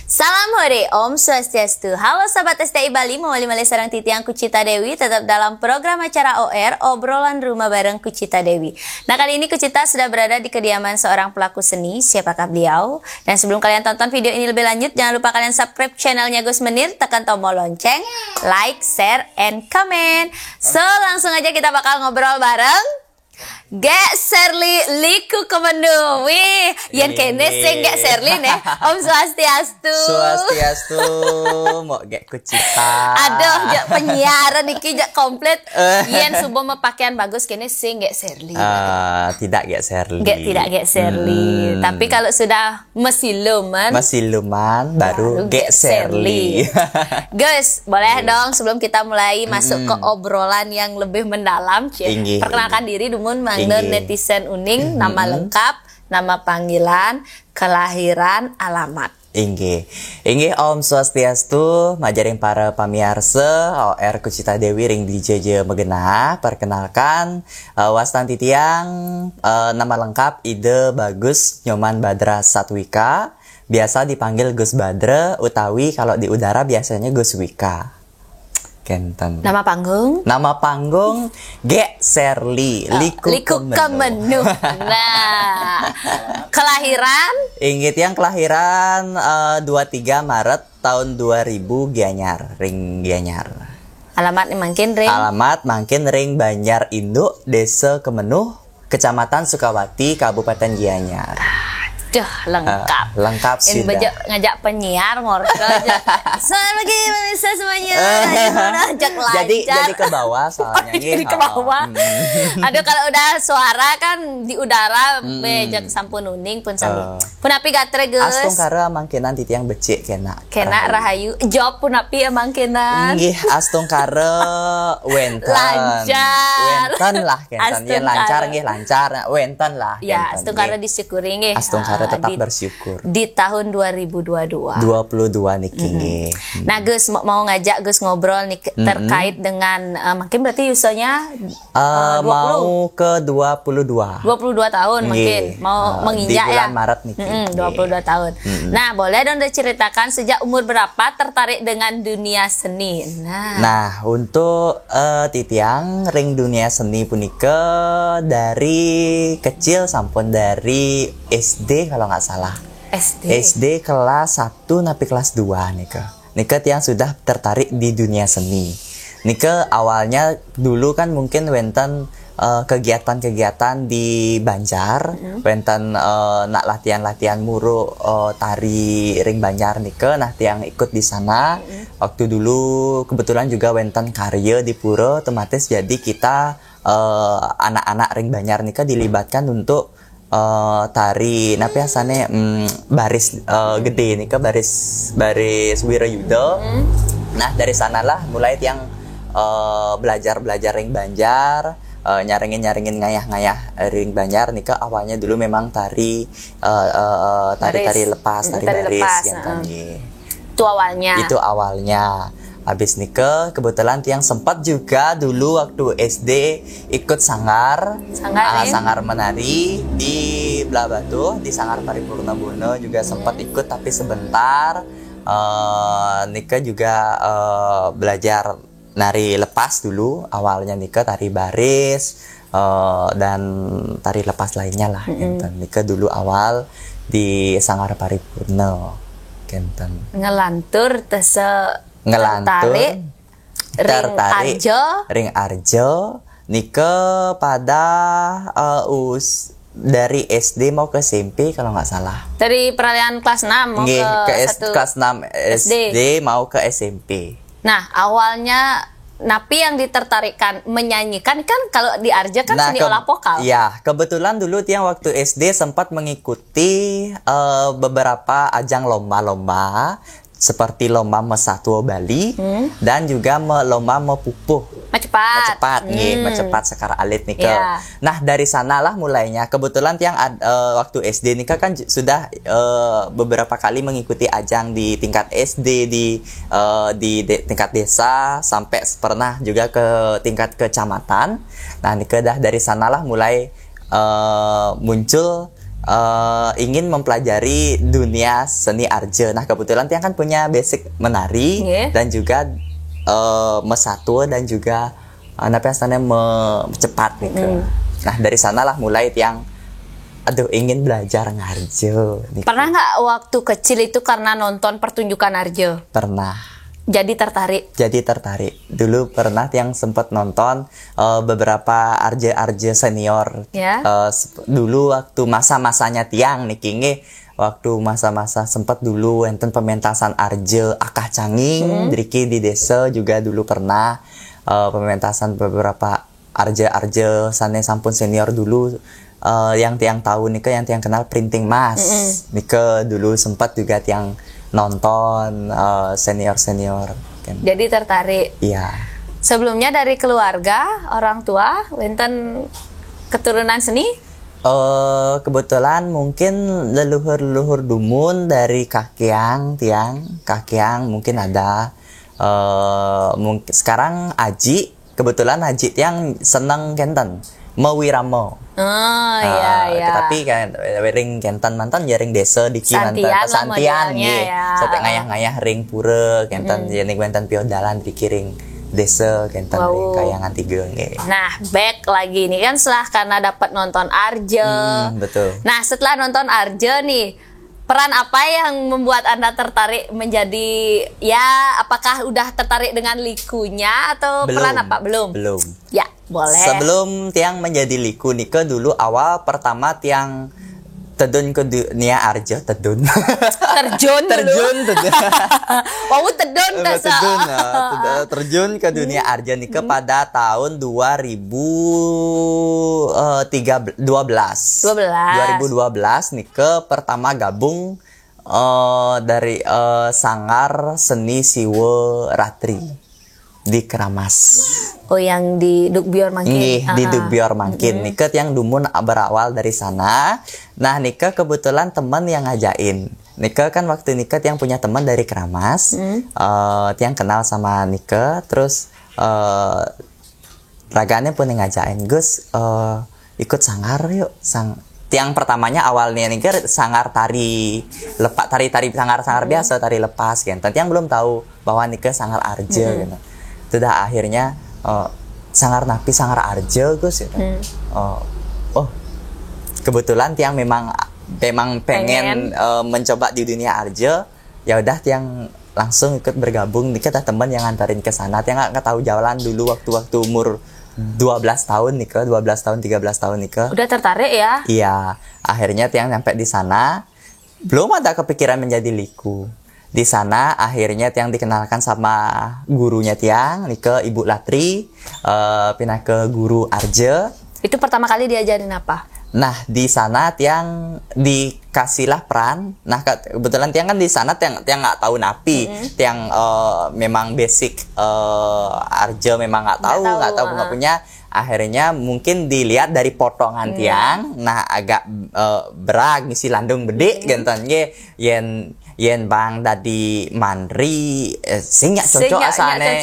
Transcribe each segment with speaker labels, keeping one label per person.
Speaker 1: Salam hore, Om Swastiastu. Halo sahabat STI Bali, mewali sarang titiang Kucita Dewi tetap dalam program acara OR, obrolan rumah bareng Kucita Dewi. Nah, kali ini Kucita sudah berada di kediaman seorang pelaku seni. Siapakah beliau? Dan sebelum kalian tonton video ini lebih lanjut, jangan lupa kalian subscribe channelnya Gus Menir, tekan tombol lonceng, like, share, and comment. So, langsung aja kita bakal ngobrol bareng Gek Serli Liku Kemendu. Wih, yang kene sing Gek Serli nih. Om Swastiastu.
Speaker 2: Swastiastu, mau Gek Kucita.
Speaker 1: Aduh, jak penyiaran iki jak komplit. Yen subuh mau pakaian bagus kene sing Gek Serli.
Speaker 2: Tidak Gek Serli.
Speaker 1: Tidak Gek Serli. Tapi kalau sudah mesiluman
Speaker 2: baru Gek Serli.
Speaker 1: Gus, boleh dong sebelum kita mulai masuk ke obrolan yang lebih mendalam, perkenalkan diri Dumun Mangner netizen uning, nama lengkap, nama panggilan, kelahiran, alamat.
Speaker 2: Inggih Om Swastiastu, majaring para pamiarsa OR Kucita Dewi ring DJ Megena. Perkenalkan wastan titiang, nama lengkap Ide Bagus Nyoman Badra Satwika, biasa dipanggil Gus Badra, utawi kalau di udara biasanya Gus Wika. Kenten.
Speaker 1: Nama panggung
Speaker 2: Gek Serli Liku
Speaker 1: Kemendu. Nah, kelahiran
Speaker 2: inggit yang kelahiran 23 Maret tahun 2000 Gianyar, ring Gianyar.
Speaker 1: Alamat mangkin ring Banjar Induk, Desa Kemenuh, Kecamatan Sukawati, Kabupaten Gianyar. Lengkap.
Speaker 2: Lengkap
Speaker 1: sih. Ngajak penyiar ngorkel aja. Selamat pagi pemirsa semuanya. Ajak lancar.
Speaker 2: Jadi ke bawah soalnya.
Speaker 1: Jadi ke bawah. Aduh, kalau udah suara kan di udara bejak sampun uning pun sambil. Pun api gatre geus.
Speaker 2: Astung kara mangkenan titiang becik kena.
Speaker 1: Rahayu. Job pun api mangkenan.
Speaker 2: Nggih, astung kara wenten.
Speaker 1: Lancar.
Speaker 2: Wenten lah kentan. Yen lancar nggih lancar. Wenten lah.
Speaker 1: Ya, astung kara disyukuri nggih.
Speaker 2: Astung kara tetap bersyukur.
Speaker 1: Di tahun 2022.
Speaker 2: 22 niki.
Speaker 1: Nah, Gus mau ngajak Gus ngobrol nih terkait dengan mungkin berarti usianya 20.
Speaker 2: Mau ke 22.
Speaker 1: 22 tahun mungkin. Mau menginjak
Speaker 2: di bulan
Speaker 1: ya.
Speaker 2: Maret niki.
Speaker 1: 22 tahun. Nah, boleh dong diceritakan sejak umur berapa tertarik dengan dunia seni.
Speaker 2: Nah, untuk titiang ring dunia seni punika dari kecil sampun dari SD kalau nggak salah. SD kelas 1 napi kelas 2 Nika yang sudah tertarik di dunia seni. Nika awalnya dulu kan mungkin wenten kegiatan-kegiatan di Banjar, wenten nak latihan-latihan muru tari ring Banjar nika, nah tiang ikut di sana. Waktu dulu kebetulan juga wenten karya di pura, otomatis jadi kita anak-anak ring Banjar nika dilibatkan untuk tari napi asane baris gede nika, baris Wirayuda. Nah dari sanalah mulai tiang belajar ring Banjar, nyaringin ngayah ring Banjar nika. Awalnya dulu memang tari lepas, tari baris yang tadi. Itu awalnya. Habis nika kebetulan tiang sempat juga dulu waktu SD ikut sanggar menari di Belah Batu, di Sanggar Paripurna Bono juga sempat ikut tapi sebentar. Nika juga belajar nari lepas dulu, awalnya nika tari baris dan tari lepas lainnya lah. Nika dulu awal di Sanggar Paripurna kenten.
Speaker 1: Ngelantur tertarik
Speaker 2: ring Arjo nika pada dari SD mau ke SMP kalau nggak salah.
Speaker 1: Dari peralihan kelas 6 mau
Speaker 2: kelas 6 SD mau ke SMP.
Speaker 1: Nah, awalnya napi yang ditertarikkan menyanyikan kan kalau di Arja kan seni olah vokal.
Speaker 2: Ya, kebetulan dulu tiang waktu SD sempat mengikuti beberapa ajang lomba-lomba seperti lomba Mesatwa Bali dan juga lomba Mepupuh. Mecepat sekar alit nika. Yeah. Nah, dari sanalah mulainya. Kebetulan tiang waktu SD nika kan sudah beberapa kali mengikuti ajang di tingkat SD, di tingkat desa, sampai pernah juga ke tingkat kecamatan. Nah, nika dah dari sanalah mulai muncul ingin mempelajari dunia seni arja. Nah kebetulan tiang kan punya basic menari dan juga mesatu dan juga cepat gitu. Nah dari sanalah mulai tiang ingin belajar ngarjo.
Speaker 1: Pernah nggak waktu kecil itu karena nonton pertunjukan arjo?
Speaker 2: Pernah.
Speaker 1: Jadi tertarik?
Speaker 2: Jadi tertarik. Dulu pernah yang sempat nonton beberapa arja-arja senior. Dulu waktu masa-masanya tiang nih kinge, waktu masa-masa sempat dulu enten pementasan arja Akah Canging, Driki di desa juga dulu pernah pementasan beberapa arja-arja sana sampun senior dulu. Yang tiang tahu nih yang tiang kenal Printing Mas. Nika dulu sempat juga tiang nonton senior-senior kan.
Speaker 1: Jadi tertarik.
Speaker 2: Iya.
Speaker 1: Sebelumnya dari keluarga, orang tua, wenten keturunan seni?
Speaker 2: Kebetulan mungkin leluhur-leluhur dumun dari kakiang mungkin ada. Sekarang Aji, kebetulan Aji tiang seneng kenten mewiramo. Tapi kan ring kenten mantan ya ring desa di Santian sampai ngayah-ngayah ring pura kenten jadi kenten piodalan pikiring desa kenten ring kayangan tiga nge.
Speaker 1: Nah back lagi nih kan setelah karena dapat nonton arja.
Speaker 2: Betul.
Speaker 1: Nah setelah nonton arja nih, peran apa yang membuat Anda tertarik menjadi, apakah udah tertarik dengan likunya atau peran apa? Belum. Ya, boleh.
Speaker 2: Sebelum tiang menjadi liku nika dulu awal pertama tiang terjun ke dunia arja terjun ke dunia arja nika pada tahun 2012 nika pertama gabung dari Sanggar Seni Siwo Ratri di Keramas.
Speaker 1: Oh yang di Dukbior Mangkin.
Speaker 2: Di Dukbior Mangkin. Nika yang dumun berawal dari sana. Nah Nika kebetulan teman yang ngajain. Nika kan waktu Nika yang punya teman dari Keramas. Tiang kenal sama Nika. Terus raganya pun yang ngajain. Gus ikut sanggar yuk. Tiang pertamanya awalnya Nika sanggar tari lepas, tari sanggar biasa, tari lepas gitu. Tiang belum tahu bahwa Nika sanggar arja gitu. Sudah akhirnya sanggar arja Gus gitu. Kebetulan tiang memang pengen mencoba di dunia arja. Ya udah tiang langsung ikut bergabung. Nika teman yang ngantarin ke sana. Tiang nggak tahu jalan dulu waktu umur 12 tahun Nika, 13 tahun Nika. Udah tertarik ya? Iya. Akhirnya tiang sampai di sana belum ada kepikiran menjadi liku. Di sana akhirnya tiang dikenalkan sama gurunya tiang, Nika Ibu Latri, pindah ke guru arja. Itu pertama kali diajarin apa? Nah di sana tiang dikasihlah peran. Nah kebetulan tiang kan di sana tiang nggak tahu napi, tiang memang basic arja memang nggak punya. Akhirnya mungkin dilihat dari potongan tiang, nah agak berag ngisi landung bede genton yen bang dadi manri singnya cocok asane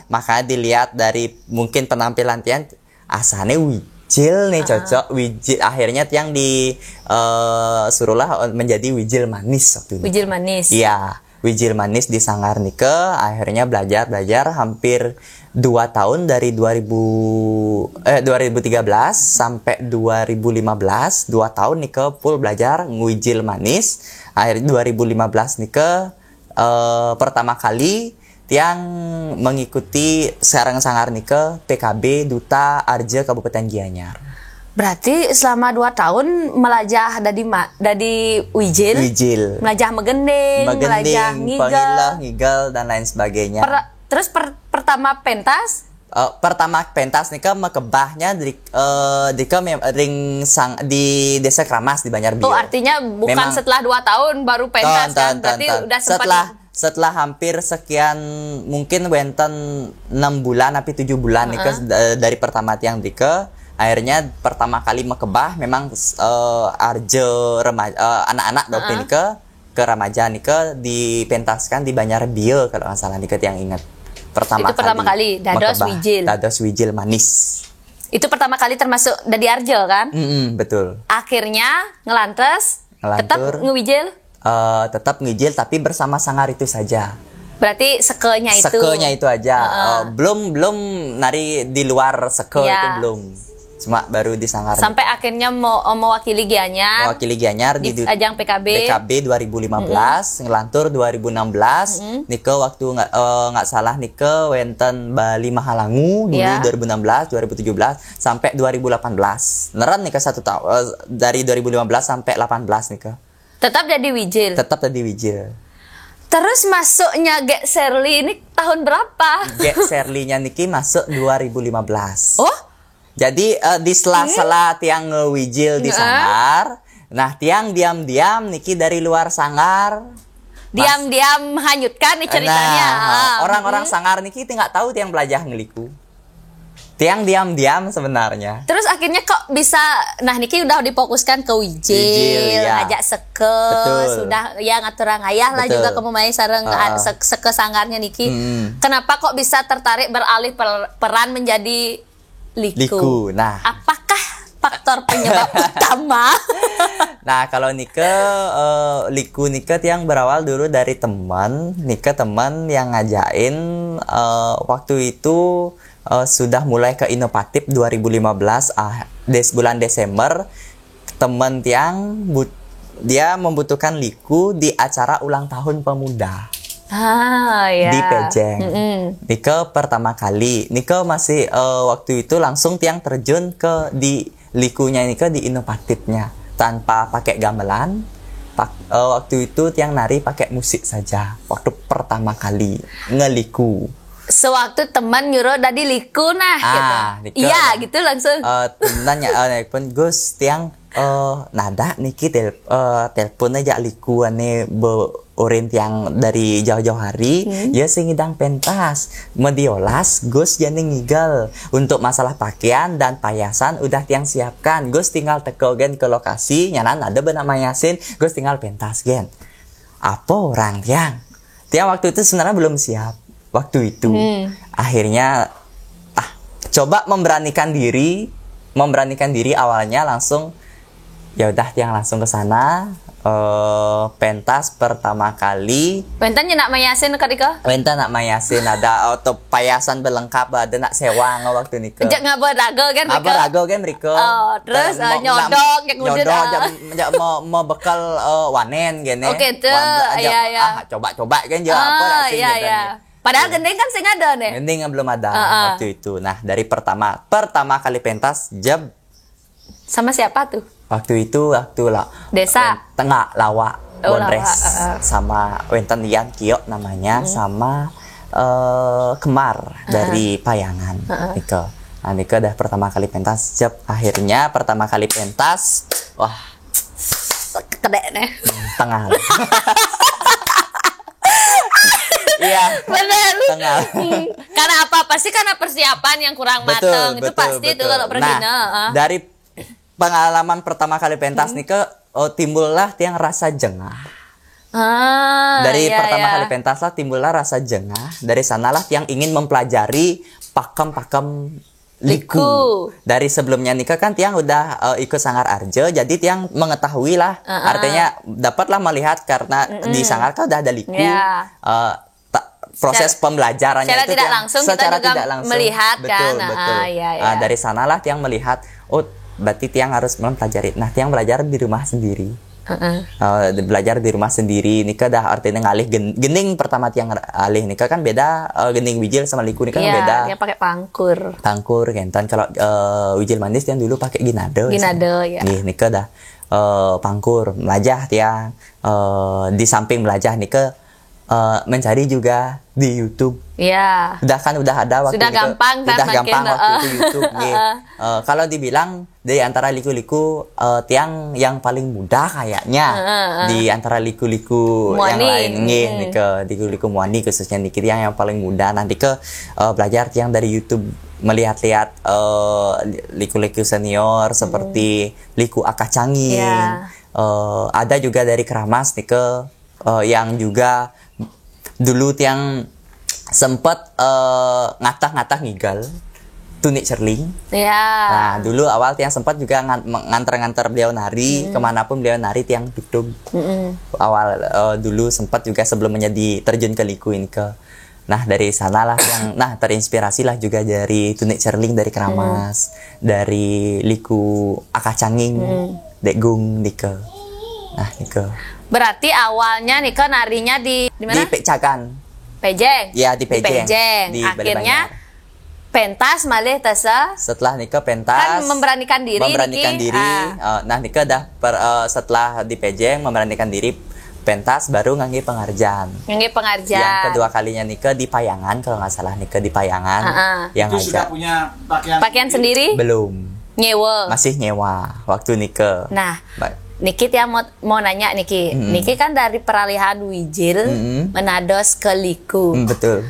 Speaker 2: maka dilihat dari mungkin penampilan tiang asane wijil nih cocok wijil. Akhirnya tiang suruhlah menjadi wijil manis waktu itu. Wijil manis. Iya, wijil manis di Sanggar Nika. Akhirnya belajar hampir 2 tahun dari 2013 sampai 2015, 2 tahun Nika full belajar ngwijil manis. Akhirnya 2015 Nika pertama kali tiang mengikuti sarang Sanggar Nika PKB Duta Arja Kabupaten Gianyar. Berarti selama 2 tahun melajah dari wijil, melajah megending, melajah ngigel dan lain sebagainya. Terus pertama pentas? Pertama pentas nika mekebahnya di desa Keramas di Banjar Bio. Oh artinya bukan memang, setelah 2 tahun baru pentas kan? Berarti udah sempat setelah hampir sekian mungkin wenten 6 bulan tapi 7 bulan nika dari pertama tiang dika. Akhirnya pertama kali mekebah memang arjo remaja anak-anak dokter nika ke remaja nika dipentaskan di Banjar Bio kalau nggak salah nika yang ingat. Pertama kali dados wijil manis.
Speaker 1: Itu pertama kali termasuk dari Arjo kan?
Speaker 2: Betul.
Speaker 1: Akhirnya ngelantes, tetap
Speaker 2: Ngelantur.
Speaker 1: ngewijil.
Speaker 2: Tetap ngijil tapi bersama Sanggar itu saja.
Speaker 1: Berarti sekenya itu.
Speaker 2: Sekenya itu aja. Belum nari di luar seke
Speaker 1: Iya.
Speaker 2: itu belum. Cuma baru di Sanggar.
Speaker 1: Sampai akhirnya mau mewakili Gianyar
Speaker 2: Mewakili Gianyar
Speaker 1: di ajang PKB.
Speaker 2: PKB 2015, ngelantur 2016. Nike waktu nggak salah Nike wenten Bali Mahalangu dulu
Speaker 1: Iya.
Speaker 2: 2016, 2017 sampai 2018. Neran Nike 1 tahun dari 2015 sampai 18 Nike.
Speaker 1: Tetap jadi wijil.
Speaker 2: Tetap tadi Wijil.
Speaker 1: Terus masuknya Gek Serli ini tahun berapa?
Speaker 2: Gek Serlinya Niki masuk 2015.
Speaker 1: Oh,
Speaker 2: Jadi di sela-sela tiang ngewijil di Sanggar, nah tiang diam-diam Niki dari luar Sanggar.
Speaker 1: diam-diam menghanyutkan nih ceritanya.
Speaker 2: Nah, orang-orang Sanggar Niki nggak tahu tiang belajar ngeliku. Tiang diam-diam sebenarnya.
Speaker 1: Terus akhirnya kok bisa, nah Niki udah difokuskan ke wijil,
Speaker 2: Wijil, ya.
Speaker 1: ngajak seke,
Speaker 2: Betul.
Speaker 1: sudah ya ngaturang ayah lah
Speaker 2: Betul.
Speaker 1: juga kamu main sareng seke sanggarnya Niki. Kenapa kok bisa tertarik beralih peran menjadi liku?
Speaker 2: Liku. Nah,
Speaker 1: Apakah faktor penyebab utama?
Speaker 2: nah kalau Nike liku Nike tiang berawal dulu dari teman. Nike teman yang ngajain waktu itu sudah mulai ke inovatif 2015 bulan Desember. Teman tiang dia membutuhkan liku di acara ulang tahun pemuda.
Speaker 1: Ya.
Speaker 2: Di Pejeng. Nike pertama kali. Nike masih waktu itu langsung tiang terjun ke di likunya Nike di inovatifnya tanpa pakai gamelan. Waktu itu tiang nari pakai musik saja. Waktu pertama kali ngeliku.
Speaker 1: Sewaktu teman nyuruh tadi liku nah gitu.
Speaker 2: Nike.
Speaker 1: Iya gitu langsung.
Speaker 2: Temennya nelpon Gus tiang nada Niki telepon aja liku ane oren tiang dari jauh-jauh hari ya sing ngidang pentas mediolas Gus jane ngigal untuk masalah pakaian dan payasan udah tiang siapkan Gus tinggal teko gen ke lokasi nyanan ada bernama Yasin Gus tinggal pentas gen apa orang tiang waktu itu sebenarnya belum siap waktu itu akhirnya coba memberanikan diri awalnya langsung ya udah tiang langsung ke sana pentas pertama kali
Speaker 1: Pentan nak mayasin ketika
Speaker 2: pentas nak mayasin ada auto payasan berlengkap ada nak sewa waktu nika
Speaker 1: Ejak ngabur rago kan mereka.
Speaker 2: apa rago kan mereka
Speaker 1: Terus nyodok yang
Speaker 2: nyodok mau bekal wanen gini
Speaker 1: Oke, tuh, iya.
Speaker 2: coba kan jauh apa
Speaker 1: iya. Padahal gendeng kan sing ada nih.
Speaker 2: gending belum ada waktu itu nah dari pertama kali pentas jab
Speaker 1: Sama siapa tuh?
Speaker 2: waktu lah
Speaker 1: Desa.
Speaker 2: tengah lawa Bondres
Speaker 1: Lawa,
Speaker 2: sama Wenten Yan Kio namanya sama Kemar dari Payangan Nike. Nah Nike udah pertama kali pentas jab akhirnya pertama kali pentas wah
Speaker 1: Kedek nih.
Speaker 2: tengah iya
Speaker 1: Bener.
Speaker 2: tengah
Speaker 1: Karena apa? Pasti karena persiapan yang kurang matang. Itu pasti itu kalau pergi.
Speaker 2: Nah, dari pengalaman pertama kali pentas Nike timbullah tiang rasa jengah. Dari pertama kali pentas lah timbullah rasa jengah. Dari sanalah tiang ingin mempelajari pakem liku. Dari sebelumnya Nike kan tiang udah ikut Sanggar Arjo, jadi tiang mengetahui lah. Artinya dapatlah melihat karena di Sanggar kan udah ada liku. Proses pembelajarannya
Speaker 1: secara
Speaker 2: itu
Speaker 1: tidak langsung
Speaker 2: secara
Speaker 1: kita juga
Speaker 2: tidak langsung
Speaker 1: melihat kan.
Speaker 2: betul.
Speaker 1: Iya.
Speaker 2: Dari sanalah tiang melihat berarti tiang harus mempelajari. Nah tiang belajar di rumah sendiri. Belajar di rumah sendiri. Nika dah artinya ngalih gening pertama tiang alih Nika kan beda gening wijil sama liku Nika kan beda.
Speaker 1: Dia pakai pangkur
Speaker 2: Kentan kalau wijil manis tiang dulu pakai ginado
Speaker 1: ya.
Speaker 2: Nika dah pangkur melajah tiang di samping melajah Nika mencari juga di YouTube.
Speaker 1: Iya.
Speaker 2: Udah ada waktu
Speaker 1: sudah
Speaker 2: itu.
Speaker 1: Gampang kan
Speaker 2: udah gampang waktu itu YouTube. Kalau dibilang dari antara liku-liku tiang yang paling mudah kayaknya di antara liku-liku yang lain liku-liku muani khususnya Niki tiang yang paling mudah nanti belajar tiang dari YouTube melihat-lihat liku-liku senior seperti liku akacangin. Ada juga dari Keramas Nike yang juga dulu tiang sempat ngatah-ngatah ngigal Tunik Cerling.
Speaker 1: Iya.
Speaker 2: Nah, dulu awal tiang sempat juga nganter-nganter beliau nari, kemanapun beliau nari tiang duduk. Awal dulu sempat juga sebelum menjadi terjun ke liku ini ke. Nah, dari sanalah yang terinspirasi lah juga dari Tunik Cerling dari Keramas, dari liku Akacanging, Degung Nike. Nah, Nike.
Speaker 1: Berarti awalnya Nike narinya di mana?
Speaker 2: Di Pecakan.
Speaker 1: Pejeng.
Speaker 2: Iya, di Pejeng.
Speaker 1: Di akhirnya pentas malih tasa.
Speaker 2: Setelah Nike pentas
Speaker 1: Kan memberanikan diri.
Speaker 2: Nah, Nike dah setelah di Pejeng memberanikan diri pentas baru ngangge pengarjan. Yang kedua kalinya Nike di Payangan kalau nggak salah Nike di Payangan. Yang
Speaker 3: itu sudah punya
Speaker 1: pakaian sendiri?
Speaker 2: Belum.
Speaker 1: Nyewa.
Speaker 2: Masih nyewa waktu Nike.
Speaker 1: Nah, Niki yang mau nanya Niki. Niki kan dari peralihan Wijil menados ke liku.
Speaker 2: Betul.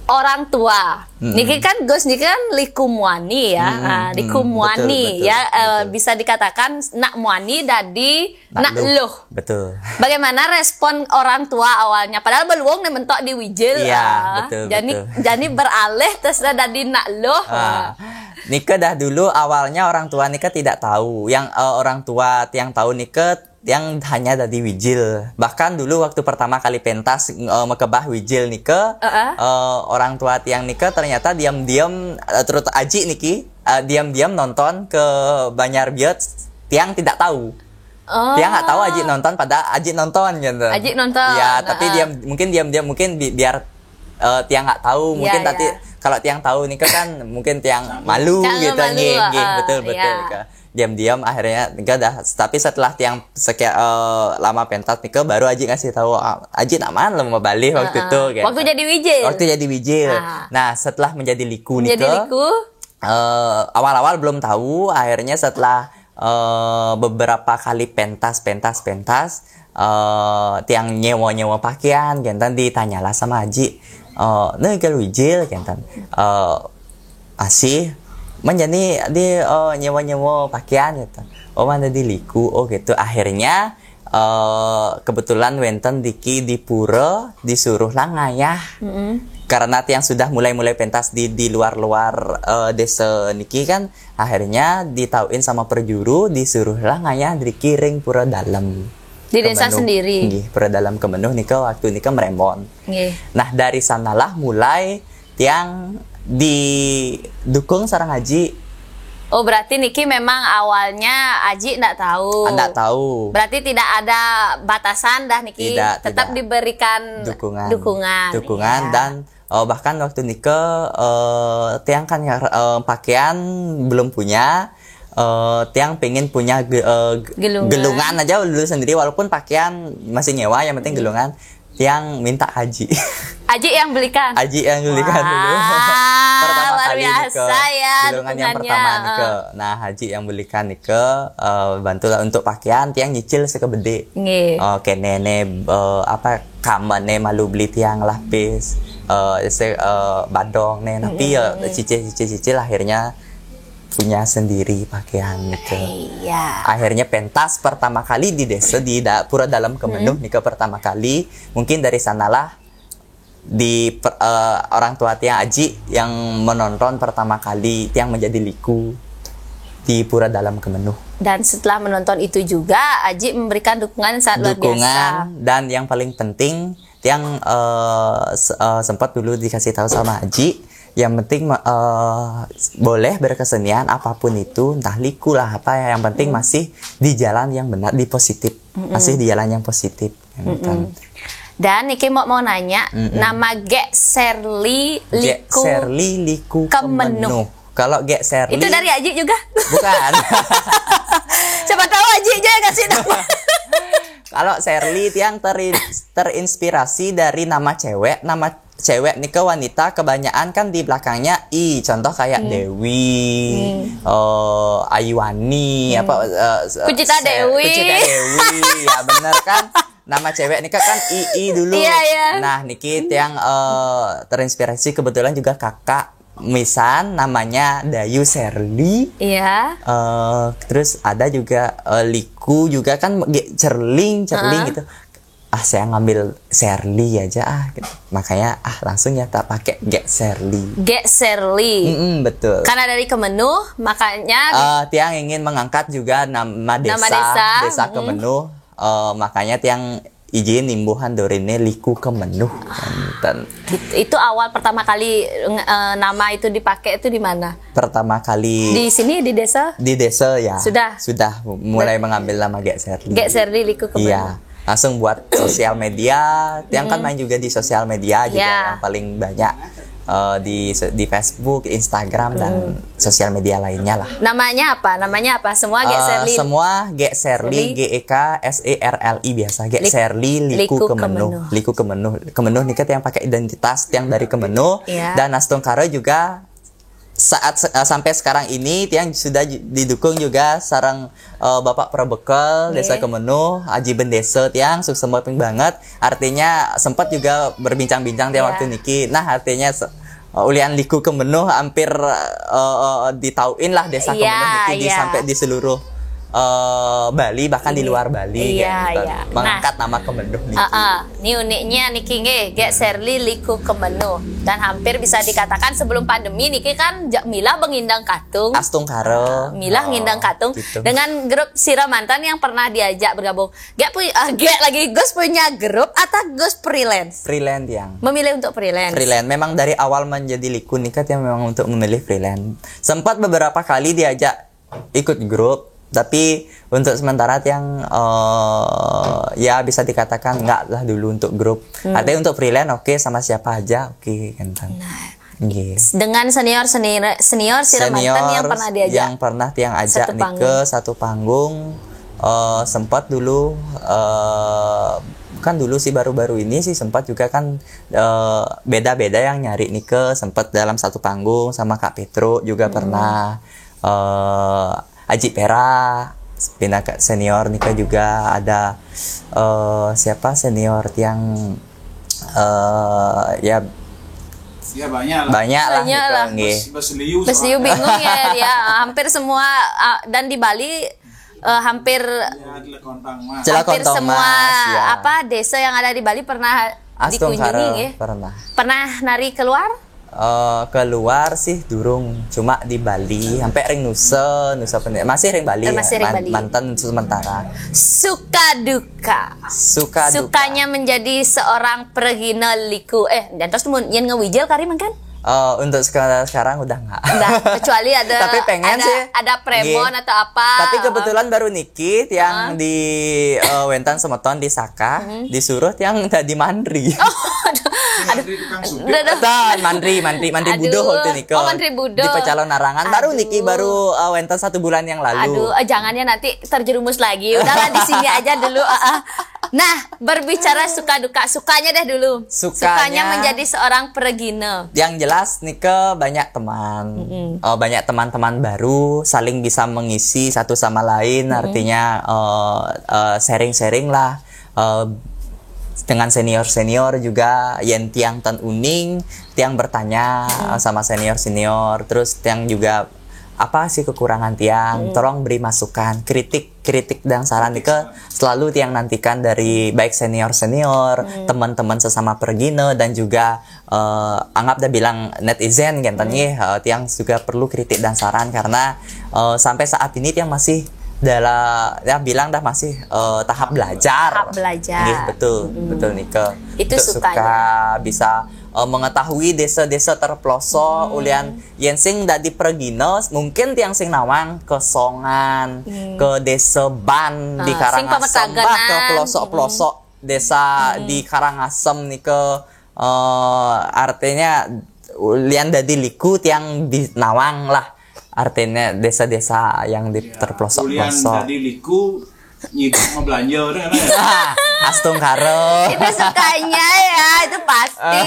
Speaker 1: Orang tua. Niki kan Niki kan liku muani ya. Liku muani
Speaker 2: betul,
Speaker 1: ya.
Speaker 2: betul.
Speaker 1: Bisa dikatakan nak muani dari nak luh.
Speaker 2: Betul.
Speaker 1: Bagaimana respon orang tua awalnya? Padahal beluang nih mentok di Wijil.
Speaker 2: Iya, betul.
Speaker 1: Jadi beralih terus dari nak luh.
Speaker 2: Nike dah dulu awalnya orang tua Nike tidak tahu. Yang orang tua yang tahu Nike yang hanya dari Wijil. Bahkan dulu waktu pertama kali pentas mekebah Wijil Nike, orang tua tiang Nike ternyata diam-diam terus Aji Niki diam-diam nonton ke Banjar Biot, tiang tidak tahu. Tiang nggak tahu Aji nonton, pada Aji nonton gitu.
Speaker 1: Aji nonton.
Speaker 2: Ya, tapi diam-diam mungkin biar tiang nggak tahu, mungkin tadi kalau tiang tahu Nike kan mungkin tiang malu gitu, betul. Diam-diam akhirnya Nike dah, tapi setelah tiang sekian lama pentas Nike baru Aji ngasih tahu Aji naman mau balik waktu itu gitu. Waktu jadi Wijil. Nah, setelah menjadi liku Nike awal-awal belum tahu, akhirnya setelah beberapa kali pentas tiang nyewa pakaian gentan ditanyalah sama Aji nah kalau Wijil gentan asih menjadi di nyewa pakaian gitu. Mana di liku gitu. Akhirnya kebetulan wenten Diki di pura disuruh lah ngayah. Karena tiang sudah mulai pentas di luar desa niki kan, akhirnya ditauin sama perjuru disuruh lah ngayah Diki ring pura dalam.
Speaker 1: Di desa sendiri.
Speaker 2: Pura dalam Kemenuh Nike waktu Nike merembon. Nah, dari sanalah mulai tiang didukung sarang Aji.
Speaker 1: Oh, berarti Niki memang awalnya Aji enggak tahu.
Speaker 2: Enggak tahu.
Speaker 1: Berarti tidak ada batasan dah Niki. Tetap diberikan dukungan.
Speaker 2: Dan bahkan waktu Nike tiang kan pakaian belum punya. Tiang pengen punya gelungan aja dulu sendiri, walaupun pakaian masih nyewa, yang penting gelungan. Tiang minta Aji.
Speaker 1: Aji yang belikan.
Speaker 2: Dulu. Pertama
Speaker 1: luar
Speaker 2: kali
Speaker 1: biasa ya
Speaker 2: gelungan yang pertama Nike. Nah, Aji yang belikan Nike, bantulah untuk pakaian, tiang nyicil sekebede. Oke, nene kamane malu beli tiang lapis, badong tapi cicil akhirnya punya sendiri pakaian Nike. Akhirnya pentas pertama kali di desa di pura dalam Kemenuh Nike pertama kali. Mungkin dari sanalah orang tua tiang Aji yang menonton pertama kali tiang menjadi liku di pura dalam Kemenuh.
Speaker 1: Dan setelah menonton itu juga Aji memberikan dukungan sangat luar biasa.
Speaker 2: Dan yang paling penting tiang sempat dulu dikasih tahu sama Aji, yang penting boleh berkesenian apapun itu, entah liku lah apa ya, yang penting masih di jalan yang benar, di positif, masih di jalan yang positif.
Speaker 1: Dan Niki mau nanya, nama Gek Serli
Speaker 2: Liku Kemenuh. Kalau Gek Serli
Speaker 1: itu dari Aji juga?
Speaker 2: Bukan.
Speaker 1: Siapa tahu Aji aja yang kasih nama.
Speaker 2: Kalau Serli tiang terinspirasi dari nama cewek Nike wanita kebanyakan kan di belakangnya I, contoh kayak Dewi, Ayuani,
Speaker 1: Kucita Dewi,
Speaker 2: ya bener kan, nama cewek Nike kan I dulu. Nah, Niki yang terinspirasi kebetulan juga kakak misan namanya Dayu Serli. Terus ada juga Liku juga kan cerling gitu. saya ngambil Serli aja gitu. Makanya langsung ya tak pakai Gek Serli.
Speaker 1: Gek Serli.
Speaker 2: Betul.
Speaker 1: Karena dari Kemenuh makanya
Speaker 2: Tiang ingin mengangkat juga nama desa Kemenuh. Makanya Tiang izin nimbuhan dorine Liku Kemenuh.
Speaker 1: Itu awal pertama kali nama itu dipakai itu di mana?
Speaker 2: Pertama kali
Speaker 1: di sini di desa?
Speaker 2: Di desa ya.
Speaker 1: Sudah
Speaker 2: mulai mengambil nama Gek Serli.
Speaker 1: Gek Serli Liku Kemenuh.
Speaker 2: Iya. Langsung buat sosial media. Tiang kan main juga di sosial media juga yang paling banyak di Facebook, Instagram dan sosial media lainnya lah.
Speaker 1: Namanya apa? Semua Gek Serli.
Speaker 2: Semua Gek Serli, GEKSERLI biasa. Gek Serli Liku Kemenuh. Liku Kemenuh. Kemenuh nih yang pakai identitas yang dari Kemenuh dan Astung Karo juga sampai sekarang ini Tiang sudah didukung juga sarang Bapak Probekal Desa Kemenuh, Aji Bendesa Tiang sukses banget. Artinya sempat juga berbincang-bincang Tiang waktu niki. Nah, artinya ulian Liku Kemenuh hampir ditauin lah Desa Kemenuh niki sampai di seluruh Bali, bahkan di luar Bali mengangkat nama Kemenuh niki.
Speaker 1: Ini uniknya niki Gek Serli Liku Kemenuh. Dan hampir bisa dikatakan sebelum pandemi niki kan Mila mengindang katung.
Speaker 2: Astung Karo.
Speaker 1: Mila ngindang katung gitu. Dengan grup Siramantan yang pernah diajak bergabung. Gek lagi Gus punya grup atau Gus freelance?
Speaker 2: Freelance yang.
Speaker 1: Memilih untuk freelance.
Speaker 2: Freelance. Memang dari awal menjadi Liku nikat yang memang untuk memilih freelance. Sempat beberapa kali diajak ikut grup. Tapi untuk sementara yang ya bisa dikatakan enggak lah dulu untuk grup. Artinya untuk freelance oke, sama siapa aja oke kan.
Speaker 1: Dengan senior Siramantan yang pernah diajak.
Speaker 2: Yang pernah Tiang ajak nih ke satu panggung. Sempat dulu kan dulu sih baru-baru ini sih sempat juga kan beda-beda yang nyari nih ke sempat dalam satu panggung sama Kak Petro juga pernah. Aji Pera pindah ke senior Nika juga ada siapa senior yang ya banyak lah
Speaker 1: Besliu bingung ya hampir semua dan di Bali hampir semua desa yang ada di Bali pernah dikunjungi pernah nari keluar.
Speaker 2: Keluar sih durung, cuma di Bali sampai ring Nusa masih ring Bali mantan sementara. Sukanya menjadi seorang pregina Liku
Speaker 1: dan terus yang ngewijel kari kan?
Speaker 2: Untuk sekarang udah nggak.
Speaker 1: Kecuali ada
Speaker 2: tapi pengen
Speaker 1: ada premon atau apa.
Speaker 2: Tapi kebetulan baru nikit yang di Wentan Semeton di Saka disuruh yang tadi mandri. Mandri Budo waktu niko.
Speaker 1: Mandri Budo.
Speaker 2: Di Pecalon Narangan baru niki baru Wentan 1 bulan yang lalu.
Speaker 1: Jangannya nanti terjerumus lagi. Udahlah di sini aja dulu. Nah, berbicara suka duka, sukanya deh dulu. Sukanya menjadi seorang peregina.
Speaker 2: Yang jelas Nike banyak teman, banyak teman-teman baru, saling bisa mengisi satu sama lain. Artinya sharing-sharing lah dengan senior-senior juga. Yang tiang tan uning, tiang bertanya sama senior-senior, terus tiang juga apa sih kekurangan tiang, tolong beri masukan, kritik dan saran Nike selalu tiang nantikan dari baik senior teman-teman sesama pergine dan juga anggap dah bilang netizen genten tiang juga perlu kritik dan saran karena sampai saat ini tiang masih bilang masih tahap belajar. Betul Nike.
Speaker 1: Itu
Speaker 2: suka bisa mengetahui desa-desa terpelosok ulian yang sing dadi pergino mungkin tiang sing nawang ke Songan ke desa Ban di Karangasem ke pelosok-pelosok desa di Karangasem nih ke artinya ulian dadi liku tiang di nawang lah artinya desa-desa yang di terpelosok-pelosok
Speaker 3: ulian dadi liku nyidik mau belanja
Speaker 2: Astung Karo
Speaker 1: itu sukanya ya ya, itu pasti.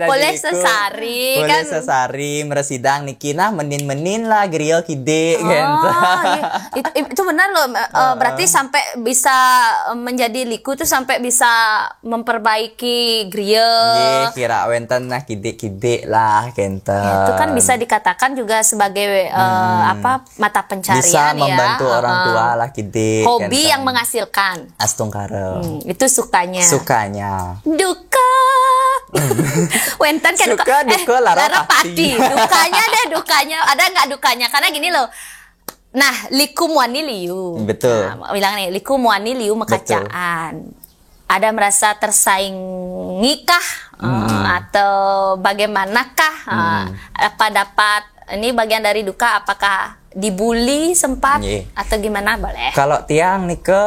Speaker 1: Boleh
Speaker 2: liku.
Speaker 1: sesari
Speaker 2: Boleh
Speaker 1: kan.
Speaker 2: sesari meresidang niki nah menin-menin lah grill kide gitu.
Speaker 1: Iya. Itu benar loh. Berarti sampai bisa menjadi liku tuh sampai bisa memperbaiki grill.
Speaker 2: Iya, kira wenten nah kide-kide lah kenten.
Speaker 1: Ya, itu kan bisa dikatakan juga sebagai mata pencarian
Speaker 2: bisa
Speaker 1: ya.
Speaker 2: membantu orang tua lah kide.
Speaker 1: Hobi yang menghasilkan.
Speaker 2: Astungkara.
Speaker 1: Itu sukanya. Duka. Wenten kan
Speaker 2: duka lara pati.
Speaker 1: Dukanya ada nggak dukanya? Karena gini loh. Nah, liku muani liu.
Speaker 2: Betul.
Speaker 1: Nah, bilang nih, liku muani liu mekacaan. Ada merasa tersaingi kah? Atau bagaimanakah? Apa dapat ini bagian dari duka? Apakah dibully sempat atau gimana boleh?
Speaker 2: Kalau tiang nih ke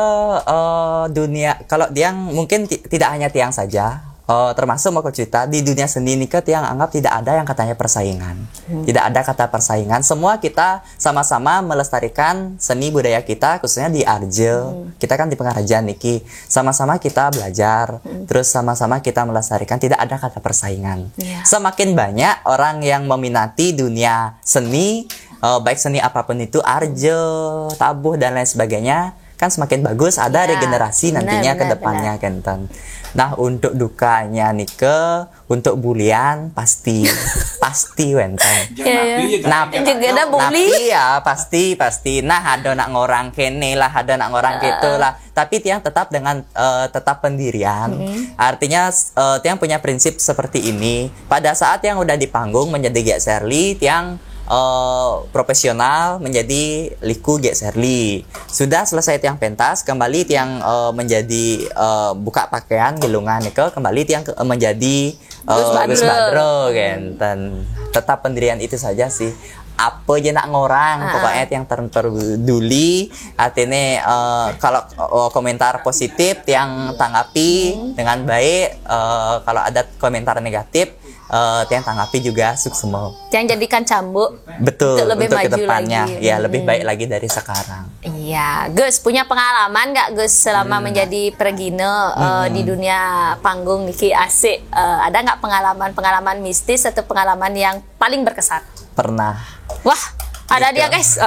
Speaker 2: dunia, kalau tiang mungkin tidak hanya tiang saja. Termasuk mau cerita di dunia seni nih ke tiang anggap tidak ada yang katanya persaingan. Tidak ada kata persaingan. Semua kita sama-sama melestarikan seni budaya kita, khususnya di Arjel. Kita kan di Pengarajaan niki. Sama-sama kita belajar, terus sama-sama kita melestarikan. Tidak ada kata persaingan. Semakin banyak orang yang meminati dunia seni, baik seni apapun itu, Arjel, tabuh dan lain sebagainya, kan semakin bagus. Ada regenerasi nantinya ke depannya Kenten. Nah, untuk dukanya Nike, untuk bulian pasti wenten.
Speaker 1: Napi juga ada bully.
Speaker 2: Napi ya pasti. Nah, ada nak ngorang kene lah, ada nak ngorang gitu lah. Tapi tiang tetap dengan tetap pendirian. Artinya tiang punya prinsip seperti ini. Pada saat yang udah di panggung menjadi GXRLI, tiang profesional menjadi liku GXRLI. Sudah selesai tiang pentas, kembali tiang menjadi buka pakaian gilungan nike, kembali tiang menjadi Gus Badro genten. Tetap pendirian itu saja sih. Apa aja nak ngorang, pokoknya yang terpeduli. Artinya kalau komentar positif tiang tanggapi dengan baik. Kalau ada komentar negatif yang tanggapi juga suksemo.
Speaker 1: Yang jadikan cambuk.
Speaker 2: Betul.
Speaker 1: Untuk lebih
Speaker 2: untuk
Speaker 1: maju
Speaker 2: kedepannya,
Speaker 1: lagi.
Speaker 2: Ya lebih baik lagi dari sekarang.
Speaker 1: Iya, Gus punya pengalaman nggak Gus selama menjadi pergino di dunia panggung niki asik? Ada nggak pengalaman mistis atau pengalaman yang paling berkesan?
Speaker 2: Pernah.
Speaker 1: Wah, ada dia guys.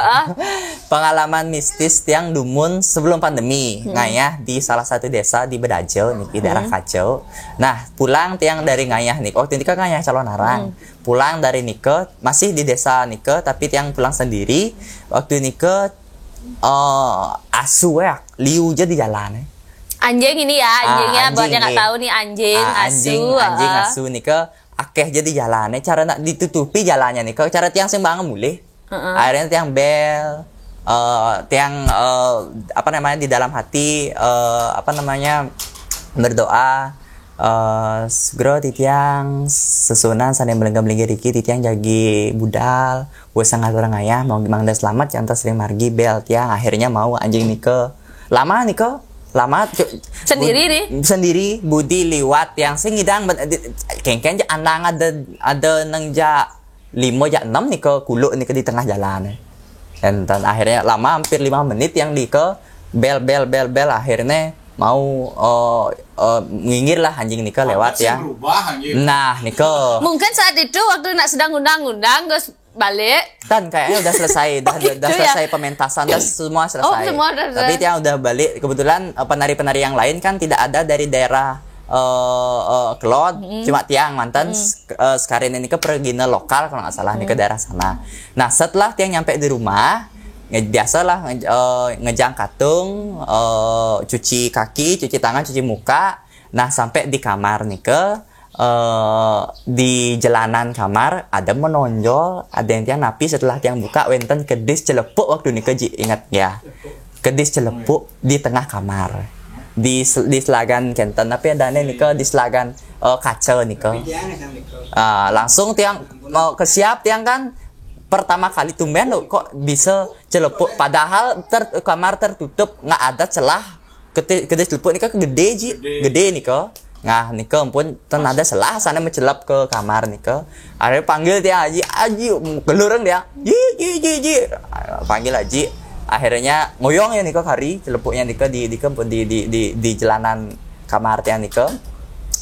Speaker 2: Pengalaman mistis tiang dumun sebelum pandemi ngayah di salah satu desa di Bedajo nih di daerah Kacau. Nah, pulang tiang dari ngayah nih. Waktu itu kan ngayah calon arang. Pulang dari Nike masih di desa Nike tapi tiang pulang sendiri. Waktu Nike asu ya, liu aja di jalan.
Speaker 1: Anjing ini ya, anjingnya buat yang nggak tahu nih anjing
Speaker 2: asu Nike akeh jadi jalannya. Cara nak ditutupi jalannya nih. Cara tiang sing banget mulai. Akhirnya tiang bel, tiang apa namanya di dalam hati berdoa. Segera titiang sesunan sana melenggang-melenggi riki titiang jagi budal wes sangat orang ayah mau gimana selamat yang sering margi bel tiang akhirnya mau anjing Nike lama sendiri budi liwat yang singidang kengken andang ada nengja 5 ja 6 Nike kuluk Nike di tengah jalan dan akhirnya lama hampir 5 menit yang Nike bel akhirnya mau ngingir lah anjing Nike lewat ya. Nah Nike
Speaker 1: mungkin saat itu waktu nak sedang undang-undang Gus balik
Speaker 2: dan kayaknya udah selesai udah selesai pementasan udah semua selesai. Tapi dia udah balik kebetulan penari-penari yang lain kan tidak ada dari daerah Kelot cuma tiang mantan sekarang ini ke pergina lokal kalau nggak salah nih ke daerah sana. Nah setelah tiang nyampe di rumah biasalah ngejang katung, cuci kaki, cuci tangan, cuci muka. Nah sampai di kamar nih ke di jalanan kamar ada menonjol, ada yang tiang napi setelah tiang buka wenten kedis celepuk waktu nih ke ingat ya, kedis celepuk di tengah kamar di selagan kenten tapi ada nih ke di selagan kaca nih ke langsung tiang mau kesiap tiang kan. Pertama kali tumben lo kok bisa celepuk padahal kamar tertutup nggak ada celah gede celepuk ini kan gede nih kok nah nih kok pun ada celah sana mencelap ke kamar nih kok akhirnya panggil dia aji gelurang dia ji panggil aji akhirnya ngoyong ya nih kok hari celepuknya nih kok di jalanan kamar dia nih kok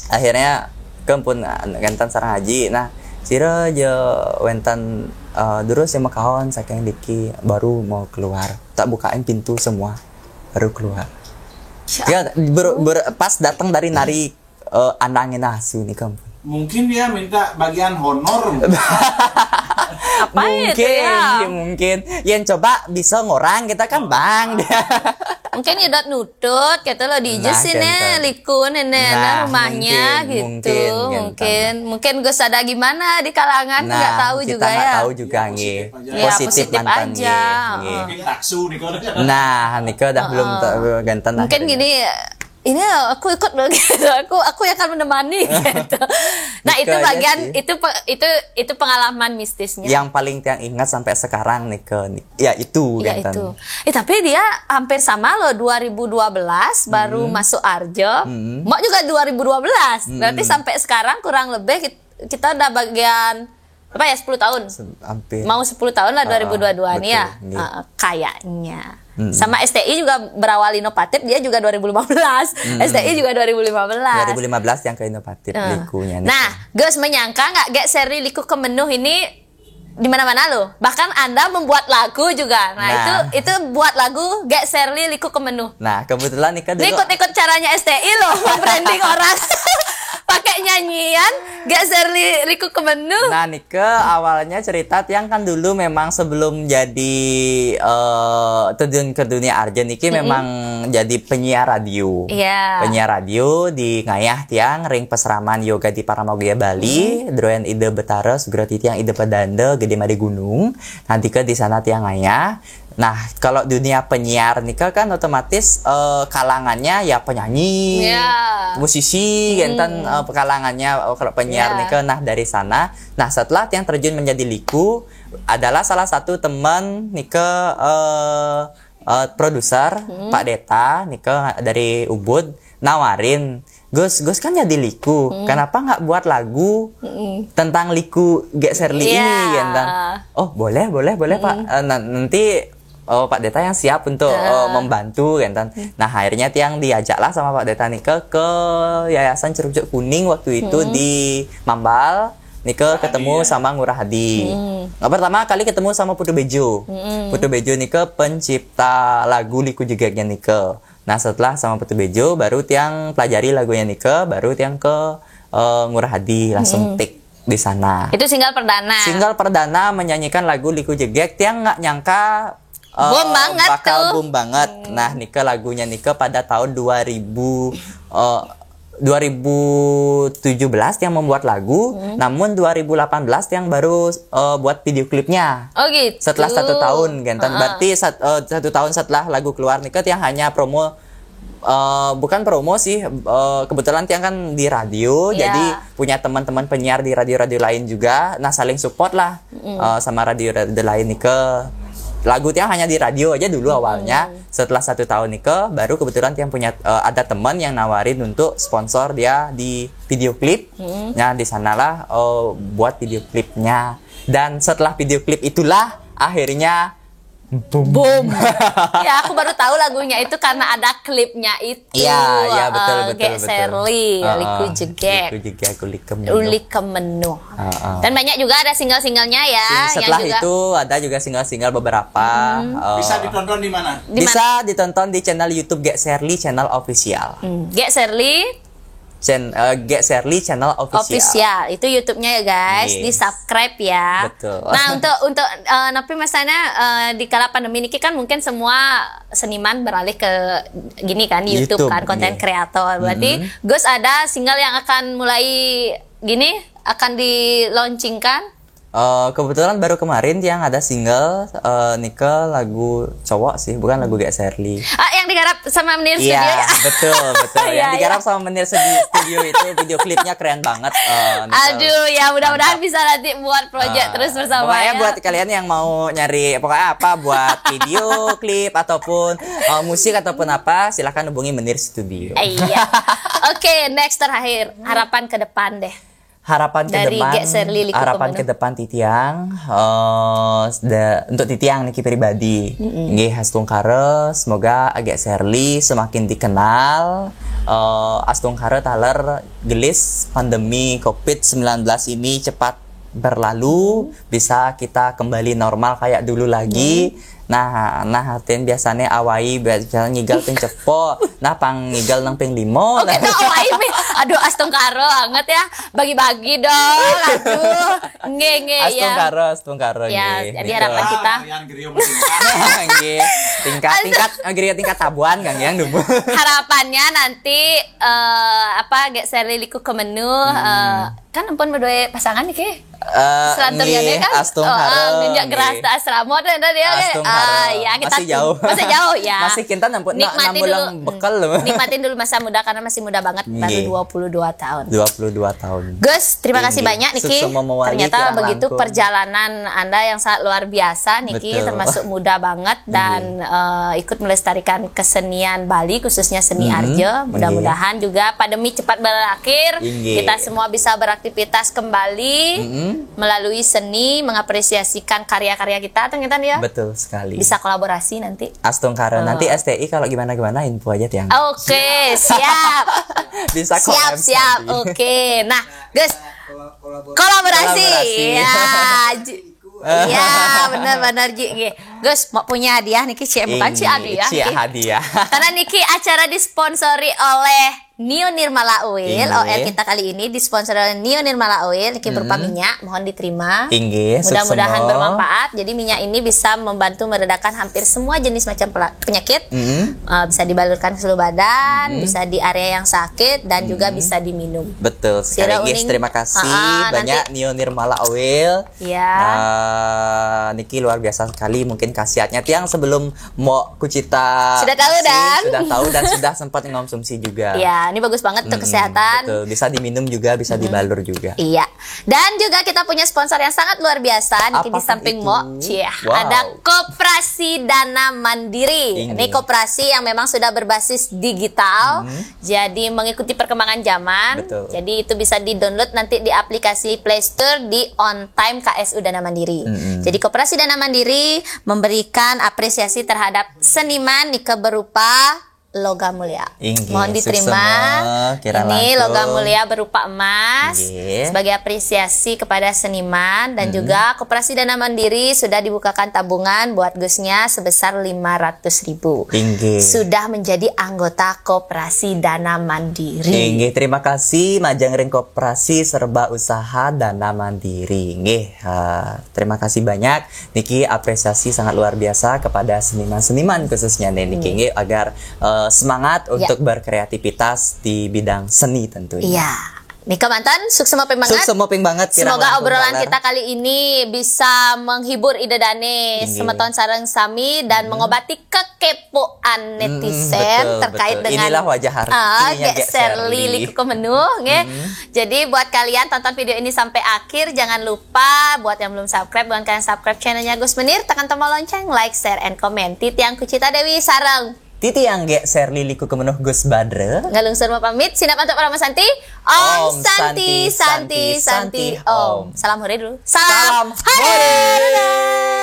Speaker 2: akhirnya kempun gantan sarang haji. Nah sira je wentan dulu sama kawan saking diki baru mau keluar, tak bukain pintu semua baru keluar. Ya pas datang dari nari andangin asu nih kamu.
Speaker 3: Mungkin dia minta bagian honor.
Speaker 1: Apa
Speaker 2: mungkin,
Speaker 1: itu ya?
Speaker 2: Mungkin. Yang coba bisa ngorang kita kan bang.
Speaker 1: Mungkin ya dot nutut gitu loh di sini likun nah, rumahnya mungkin gue sadar gimana di kalangan nggak tahu
Speaker 2: kita
Speaker 1: juga
Speaker 2: ya.
Speaker 1: Kita
Speaker 2: tahu juga nih.
Speaker 1: Ya, positif mantan
Speaker 2: aja. Nah, Niko udah belum gantan.
Speaker 1: Mungkin gini. Ini aku ikut loh gitu. Aku yang akan menemani gitu. Nah, itu bagian itu pengalaman mistisnya.
Speaker 2: Yang paling tiang ingat sampai sekarang nih ya itu
Speaker 1: ya itu. Tapi dia hampir sama loh 2012 baru masuk Arjo. Mak juga 2012. Berarti sampai sekarang kurang lebih kita udah bagian apa ya 10 tahun.
Speaker 2: Hampir.
Speaker 1: Mau 10 tahun lah 2022 nih ya. Kayaknya. Sama STI juga berawal inovatif, dia juga 2015. STI juga 2015.
Speaker 2: 2015 yang ke inovatif likunya.
Speaker 1: Nah, Gus menyangka nggak Gek seri liku kemenuh ini di mana-mana loh. Bahkan Anda membuat lagu juga. Nah, itu buat lagu Gek Serli liku kemenuh.
Speaker 2: Nah, kebetulan Nika dulu
Speaker 1: ikut caranya STI loh, branding orang. Pakai nyanyian Gek Serli liku kemenuh.
Speaker 2: Nah, Nika awalnya cerita tiang kan dulu memang sebelum jadi terjun ke dunia Arjen Niki memang jadi penyiar radio.
Speaker 1: Iya.
Speaker 2: Penyiar radio di ngayah tiang ring peseraman yoga di Paramogia Bali, droen ide betares berarti tiang ide pedanda gede made gunung. Nanti ke di sana tiang ngayah. Nah, kalau dunia penyiar Nika kan otomatis kalangannya ya penyanyi, musisi, gentan kalangannya kalau penyiar Nika. Nah, dari sana, nah setelah yang terjun menjadi liku adalah salah satu teman Nika produser Pak Deta Nika dari Ubud nawarin, Gus kan jadi liku, kenapa nggak buat lagu tentang liku Gek Serli ini, gentan? Oh boleh Pak, nanti Pak Deta yang siap untuk membantu kan. Nah akhirnya tiang diajaklah sama Pak Deta Nika ke Yayasan Cerujuk Kuning waktu itu di Mambal. Nika ketemu sama Ngurah Hadi. Pertama kali ketemu sama Putu Bejo. Putu Bejo Nika pencipta lagu Liku Jegeknya Nika. Nah setelah sama Putu Bejo baru tiang pelajari lagunya Nika, baru tiang ke Ngurah Hadi langsung take di sana.
Speaker 1: Itu single perdana.
Speaker 2: Single perdana menyanyikan lagu Liku Jegek. Tiang nggak nyangka
Speaker 1: boom banget
Speaker 2: bakal
Speaker 1: tuh.
Speaker 2: boom banget. Nah, Nika lagunya Nika pada tahun 2017 yang membuat lagu, namun 2018 yang baru buat video klipnya.
Speaker 1: Oh gitu.
Speaker 2: Setelah 1 tahun, gentan. Berarti 1 tahun setelah lagu keluar Nika yang hanya promo. Bukan promo sih, kebetulan tiang kan di radio, jadi punya teman-teman penyiar di radio-radio lain juga. Nah, saling support lah sama radio-radio lain Nika. Lagu tiang hanya di radio aja dulu awalnya. Setelah 1 tahun Nika, baru kebetulan tiang punya ada teman yang nawarin untuk sponsor dia di video klip. Nah, di sanalah buat video klipnya. Dan setelah video klip itulah akhirnya boom.
Speaker 1: Ya aku baru tahu lagunya itu karena ada klipnya itu.
Speaker 2: Iya betul.
Speaker 1: Gek Serli, Liku Jegek. Uli kemenuh. Dan banyak juga ada single-singlenya ya.
Speaker 2: Setelah
Speaker 1: yang juga...
Speaker 2: itu ada juga single-single beberapa.
Speaker 3: Bisa ditonton di mana?
Speaker 2: Bisa ditonton di channel YouTube Gek Serli channel official.
Speaker 1: Gek Serli
Speaker 2: Gek Serli channel official.
Speaker 1: Itu YouTube-nya ya guys, di subscribe ya.
Speaker 2: Betul.
Speaker 1: Nah untuk tapi masanya di kala pandemi ini kan mungkin semua seniman beralih ke gini kan YouTube kan, konten kreator. Berarti Gus ada single yang akan mulai gini akan di launchingkan.
Speaker 2: Kebetulan baru kemarin yang ada single Nika lagu cowok sih, bukan lagu Gek Serli.
Speaker 1: Yang digarap sama Menir Studio.
Speaker 2: Iya, betul. Yang digarap sama Menir Studio itu video klipnya keren banget.
Speaker 1: Aduh, ya mudah-mudahan bisa nanti buat project terus bersama
Speaker 2: pokoknya
Speaker 1: ya.
Speaker 2: Buat kalian yang mau nyari pokoknya apa buat video klip ataupun musik ataupun apa, silahkan hubungi Menir Studio.
Speaker 1: Iya. Oke, next terakhir harapan ke depan deh.
Speaker 2: harapan
Speaker 1: dari
Speaker 2: ke depan,
Speaker 1: Gek Serli Liku
Speaker 2: harapan
Speaker 1: Kemenuh.
Speaker 2: ke depan Titiang, untuk Titiang niki pribadi, nggih hastungkare semoga Gek Serli semakin dikenal, astungkare taler gelis pandemi COVID-19 ini cepat berlalu, bisa kita kembali normal kayak dulu lagi. Nah hatin biasanya awai biasanya ngigal ping cepo, nah pang ngigal nang ping 5.
Speaker 1: Oke, tuh awai mi. Aduh, astungkaro banget ya. Bagi-bagi dong. Aduh. Nge ya.
Speaker 2: Astungkaro
Speaker 1: Ya,
Speaker 2: nggih.
Speaker 1: jadi harapan kita.
Speaker 2: Nggih. Tingkat tabuan Kang yang dumu.
Speaker 1: Harapannya nanti Gek Serli Liku Kemenuh kan ampun berdua pasangan nih ke. Selanturnya kan nginjak geras asrama dan dia ya kita masih jauh ya.
Speaker 2: Masih kita nampun bekal loh.
Speaker 1: Nikmatin dulu masa muda karena masih muda banget, baru 22 tahun.
Speaker 2: 22 tahun.
Speaker 1: Gus, terima kasih banyak Niki. Ternyata begitu perjalanan Anda yang sangat luar biasa Niki, termasuk muda banget dan ikut melestarikan kesenian Bali khususnya seni Arjo. Mudah-mudahan juga pandemi cepat berakhir. Kita semua bisa beraktivitas kembali melalui seni, mengapresiasikan karya-karya kita ternyata ya.
Speaker 2: Betul sekali.
Speaker 1: Bisa kolaborasi nanti.
Speaker 2: Astungkara nanti STI kalau gimana info aja Tiang.
Speaker 1: Oke, siap.
Speaker 2: Bisa
Speaker 1: siap. Oke. Nah, Gus, kolaborasi. Ya, benar-benar Ji. Gus mau punya hadiah Niki, bukan hadiah. Karena Niki acara disponsori oleh Nio Nirmala Oil. OL kita kali ini disponsori oleh Nio Nirmala Oil. Niki berupa minyak, mohon diterima. Mudah-mudahan bermanfaat. Jadi minyak ini bisa membantu meredakan hampir semua jenis macam penyakit. Bisa dibalurkan ke seluruh badan, bisa di area yang sakit dan juga bisa diminum.
Speaker 2: Betul sekali guys. Terima kasih banyak Nio Nirmala Oil.
Speaker 1: Ya.
Speaker 2: Niki luar biasa sekali. Mungkin khasiatnya Tiang sebelum mau Kucita
Speaker 1: sudah tahu
Speaker 2: dan sudah sempat mengonsumsi juga.
Speaker 1: Ya, ini bagus banget untuk kesehatan.
Speaker 2: Betul. Bisa diminum juga, bisa dibalur juga.
Speaker 1: Iya. Dan juga kita punya sponsor yang sangat luar biasa. Niki di samping Mo, ada Koperasi Dana Mandiri. Ini koperasi yang memang sudah berbasis digital. Jadi mengikuti perkembangan zaman.
Speaker 2: Betul.
Speaker 1: Jadi itu bisa di-download nanti di aplikasi Play Store di On Time KSU Dana Mandiri. Jadi Koperasi Dana Mandiri memberikan apresiasi terhadap seniman Nika berupa logam mulia. Mohon diterima. Ini logam mulia berupa emas sebagai apresiasi kepada seniman dan juga Koperasi Dana Mandiri sudah dibukakan tabungan buat Gusnya sebesar 500.000. Sudah menjadi anggota Koperasi Dana Mandiri.
Speaker 2: Terima kasih Majangring Koperasi Serba Usaha Dana Mandiri. Terima kasih banyak Niki, apresiasi sangat luar biasa kepada seniman-seniman khususnya Niki agar semangat untuk berkreativitas di bidang seni tentunya.
Speaker 1: Iya. Nika mantan, sukses mopeng banget. Semoga obrolan kita kali ini bisa menghibur idedane semeton sareng sami dan mengobati kekepoan netizen terkait dengan
Speaker 2: inilah wajah
Speaker 1: Gek Serli Liku Kemenuh. Jadi buat kalian tonton video ini sampai akhir, jangan lupa buat yang belum subscribe, buat kalian subscribe channelnya Gus Menir, tekan tombol lonceng, like, share, and comment. Titiang Kucita Dewi sareng
Speaker 2: Titiang Gek Serli Liku Kemenuh Gus Badre.
Speaker 1: Ngalung serma pamit, sinap untuk para Santi. Om Santi Om. Salam hore dulu.
Speaker 2: Salam hore.